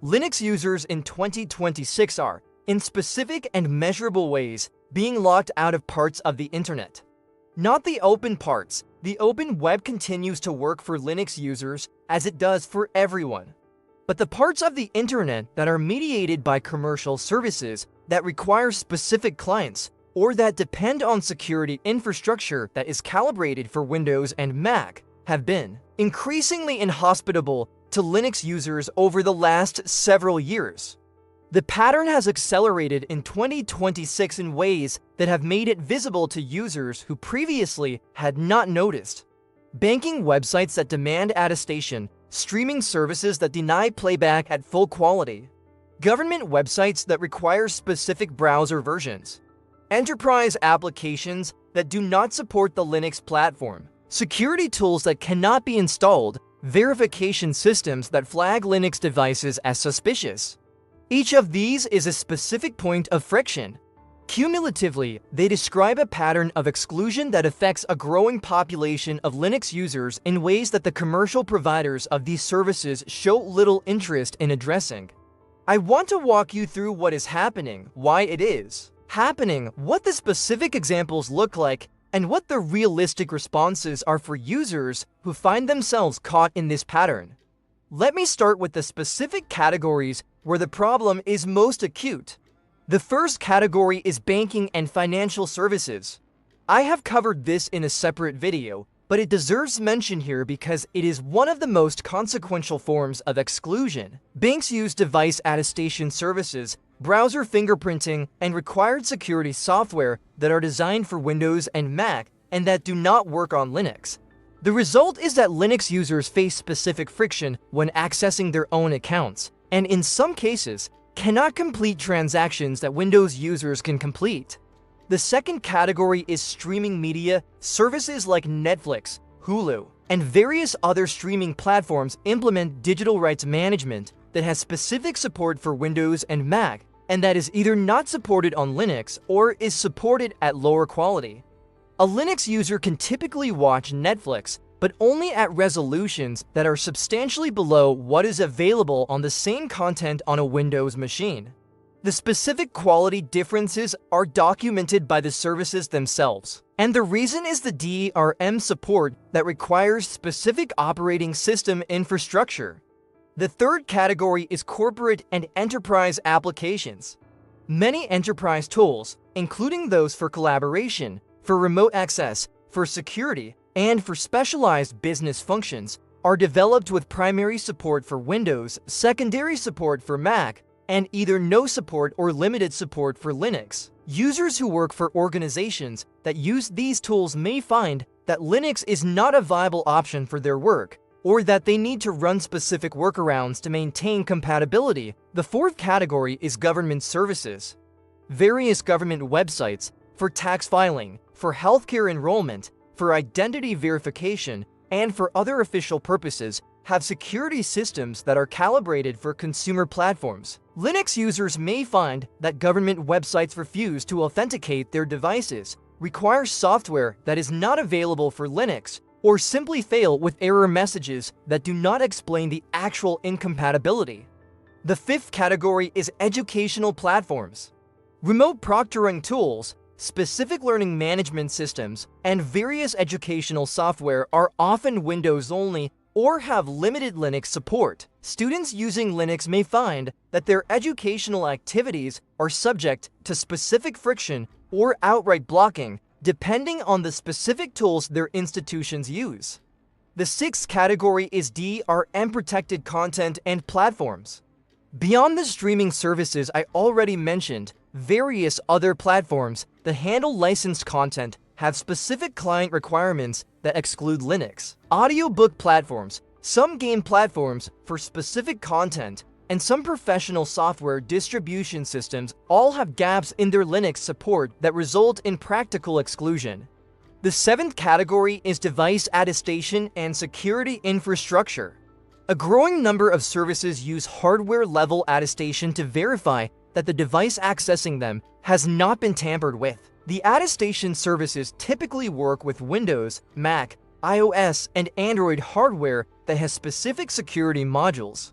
Linux users in 2026 are, in specific and measurable ways, being locked out of parts of the internet. Not the open parts. The open web continues to work for Linux users as it does for everyone. But the parts of the internet that are mediated by commercial services that require specific clients or that depend on security infrastructure that is calibrated for Windows and Mac have been increasingly inhospitable to Linux users over the last several years. The pattern has accelerated in 2026 in ways that have made it visible to users who previously had not noticed. Banking websites that demand attestation, streaming services that deny playback at full quality, government websites that require specific browser versions, enterprise applications that do not support the Linux platform, security tools that cannot be installed, verification systems that flag Linux devices as suspicious. Each of these is a specific point of friction. Cumulatively, they describe a pattern of exclusion that affects a growing population of Linux users in ways that the commercial providers of these services show little interest in addressing. I want to walk you through what is happening, why it is happening, what the specific examples look like, and what the realistic responses are for users who find themselves caught in this pattern. Let me start with the specific categories where the problem is most acute. The first category is banking and financial services. I have covered this in a separate video, but it deserves mention here because it is one of the most consequential forms of exclusion. Banks use device attestation services, browser fingerprinting, and required security software that are designed for Windows and Mac and that do not work on Linux. The result is that Linux users face specific friction when accessing their own accounts, and in some cases, cannot complete transactions that Windows users can complete. The second category is streaming media. Services like Netflix, Hulu, and various other streaming platforms implement digital rights management that has specific support for Windows and Mac, and that is either not supported on Linux or is supported at lower quality. A Linux user can typically watch Netflix, but only at resolutions that are substantially below what is available on the same content on a Windows machine. The specific quality differences are documented by the services themselves, and the reason is the DRM support that requires specific operating system infrastructure. The third category is corporate and enterprise applications. Many enterprise tools, including those for collaboration, for remote access, for security, and for specialized business functions, are developed with primary support for Windows, secondary support for Mac, and either no support or limited support for Linux. Users who work for organizations that use these tools may find that Linux is not a viable option for their work, or that they need to run specific workarounds to maintain compatibility. The fourth category is government services. Various government websites for tax filing, for healthcare enrollment, for identity verification, and for other official purposes have security systems that are calibrated for consumer platforms. Linux users may find that government websites refuse to authenticate their devices, require software that is not available for Linux, or simply fail with error messages that do not explain the actual incompatibility. The fifth category is educational platforms. Remote proctoring tools, specific learning management systems, and various educational software are often Windows only or have limited Linux support. Students using Linux may find that their educational activities are subject to specific friction or outright blocking, depending on the specific tools their institutions use. The sixth category is DRM-protected content and platforms. Beyond the streaming services I already mentioned, various other platforms that handle licensed content have specific client requirements that exclude Linux. Audiobook platforms, some game platforms for specific content, and some professional software distribution systems all have gaps in their Linux support that result in practical exclusion. The seventh category is device attestation and security infrastructure. A growing number of services use hardware-level attestation to verify that the device accessing them has not been tampered with. The attestation services typically work with Windows, Mac, iOS, and Android hardware that has specific security modules.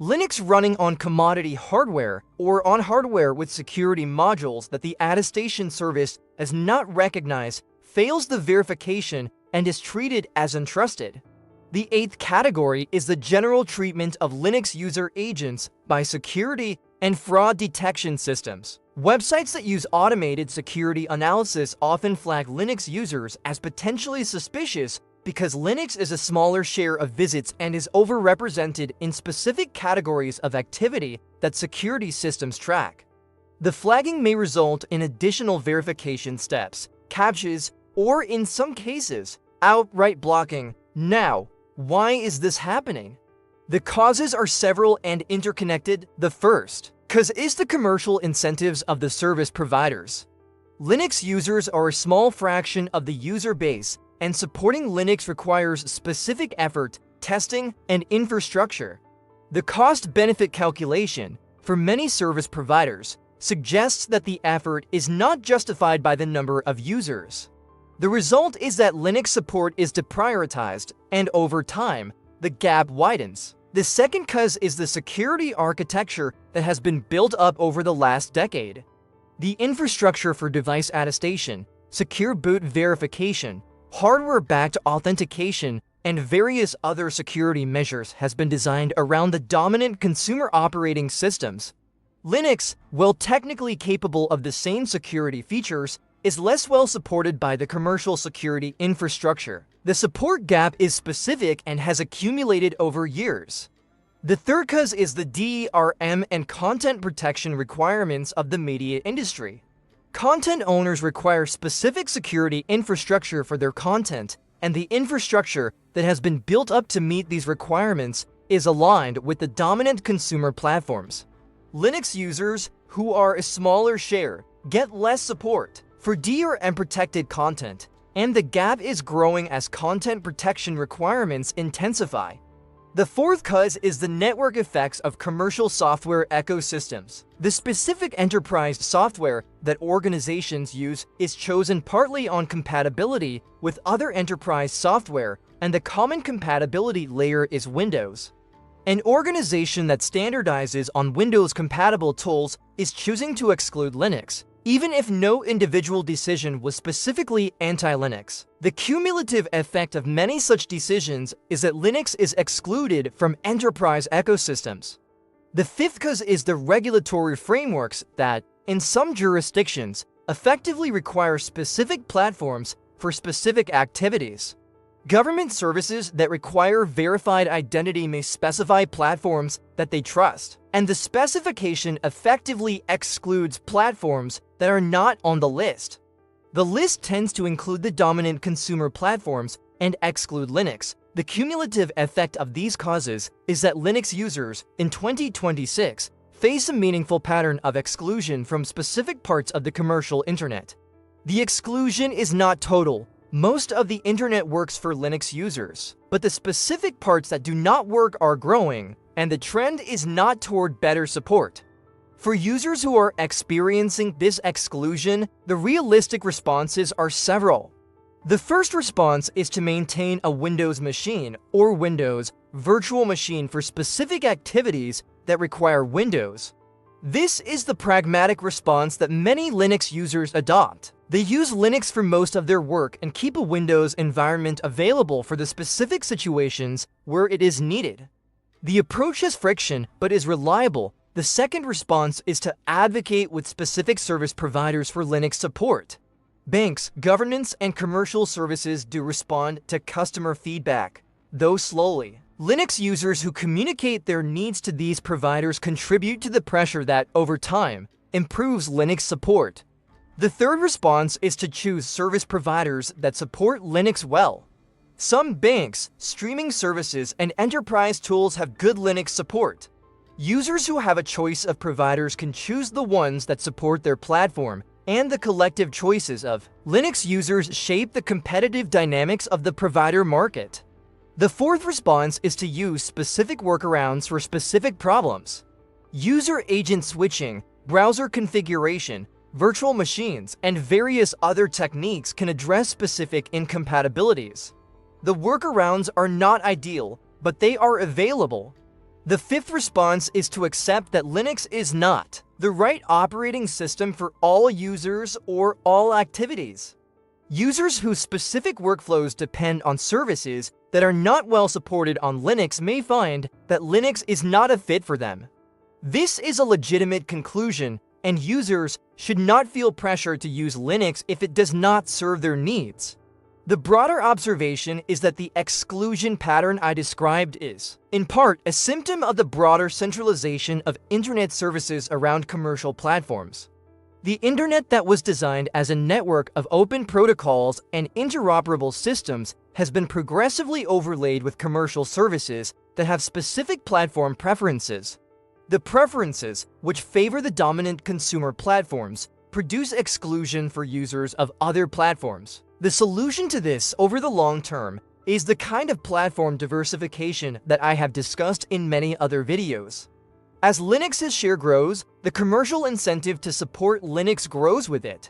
Linux running on commodity hardware or on hardware with security modules that the attestation service has not recognized fails the verification and is treated as untrusted. The eighth category is the general treatment of Linux user agents by security and fraud detection systems. Websites that use automated security analysis often flag Linux users as potentially suspicious because Linux is a smaller share of visits and is overrepresented in specific categories of activity that security systems track. The flagging may result in additional verification steps, CAPTCHAs, or in some cases, outright blocking. Now, why is this happening? The causes are several and interconnected. The first cause is the commercial incentives of the service providers. Linux users are a small fraction of the user base, and supporting Linux requires specific effort, testing, and infrastructure. The cost-benefit calculation for many service providers suggests that the effort is not justified by the number of users. The result is that Linux support is deprioritized, and over time, the gap widens. The second cause is the security architecture that has been built up over the last decade. The infrastructure for device attestation, secure boot verification, hardware-backed authentication, and various other security measures has been designed around the dominant consumer operating systems. Linux, while technically capable of the same security features, is less well supported by the commercial security infrastructure. The support gap is specific and has accumulated over years. The third cause is the DRM and content protection requirements of the media industry. Content owners require specific security infrastructure for their content, and the infrastructure that has been built up to meet these requirements is aligned with the dominant consumer platforms. Linux users, who are a smaller share, get less support for DRM-protected content, and the gap is growing as content protection requirements intensify. The fourth cause is the network effects of commercial software ecosystems. The specific enterprise software that organizations use is chosen partly on compatibility with other enterprise software, and the common compatibility layer is Windows. An organization that standardizes on Windows-compatible tools is choosing to exclude Linux, even if no individual decision was specifically anti-Linux. The cumulative effect of many such decisions is that Linux is excluded from enterprise ecosystems. The fifth cause is the regulatory frameworks that, in some jurisdictions, effectively require specific platforms for specific activities. Government services that require verified identity may specify platforms that they trust, and the specification effectively excludes platforms that are not on the list. The list tends to include the dominant consumer platforms and exclude Linux. The cumulative effect of these causes is that Linux users in 2026 face a meaningful pattern of exclusion from specific parts of the commercial internet. The exclusion is not total. Most of the internet works for Linux users, but the specific parts that do not work are growing, and the trend is not toward better support. For users who are experiencing this exclusion, the realistic responses are several. The first response is to maintain a Windows machine or Windows virtual machine for specific activities that require Windows. This is the pragmatic response that many Linux users adopt. They use Linux for most of their work and keep a Windows environment available for the specific situations where it is needed. The approach has friction but is reliable. The second response is to advocate with specific service providers for Linux support. Banks, governments, and commercial services do respond to customer feedback, though slowly. Linux users who communicate their needs to these providers contribute to the pressure that, over time, improves Linux support. The third response is to choose service providers that support Linux well. Some banks, streaming services, and enterprise tools have good Linux support. Users who have a choice of providers can choose the ones that support their platform, and the collective choices of Linux users shape the competitive dynamics of the provider market. The fourth response is to use specific workarounds for specific problems. User agent switching, browser configuration, virtual machines, and various other techniques can address specific incompatibilities. The workarounds are not ideal, but they are available. The fifth response is to accept that Linux is not the right operating system for all users or all activities. Users whose specific workflows depend on services that are not well supported on Linux may find that Linux is not a fit for them. This is a legitimate conclusion, and users should not feel pressure to use Linux if it does not serve their needs. The broader observation is that the exclusion pattern I described is, in part, a symptom of the broader centralization of internet services around commercial platforms. The internet that was designed as a network of open protocols and interoperable systems has been progressively overlaid with commercial services that have specific platform preferences. The preferences, which favor the dominant consumer platforms, produce exclusion for users of other platforms. The solution to this over the long term is the kind of platform diversification that I have discussed in many other videos. As Linux's share grows, the commercial incentive to support Linux grows with it.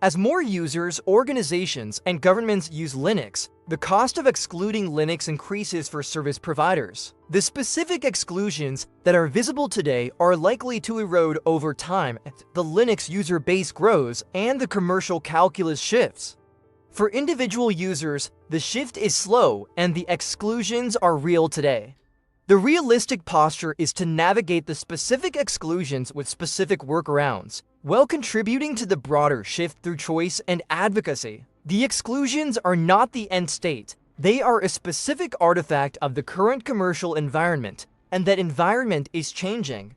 As more users, organizations, and governments use Linux, the cost of excluding Linux increases for service providers. The specific exclusions that are visible today are likely to erode over time as the Linux user base grows and the commercial calculus shifts. For individual users, the shift is slow and the exclusions are real today. The realistic posture is to navigate the specific exclusions with specific workarounds, while contributing to the broader shift through choice and advocacy. The exclusions are not the end state. They are a specific artifact of the current commercial environment, and that environment is changing.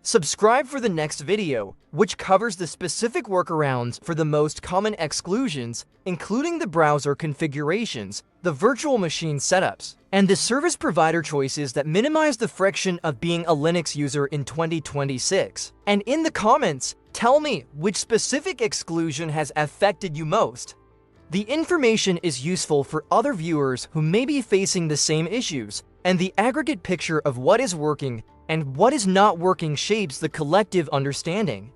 Subscribe for the next video, which covers the specific workarounds for the most common exclusions, including the browser configurations, the virtual machine setups, and the service provider choices that minimize the friction of being a Linux user in 2026. And in the comments, tell me which specific exclusion has affected you most. The information is useful for other viewers who may be facing the same issues, and the aggregate picture of what is working and what is not working shapes the collective understanding.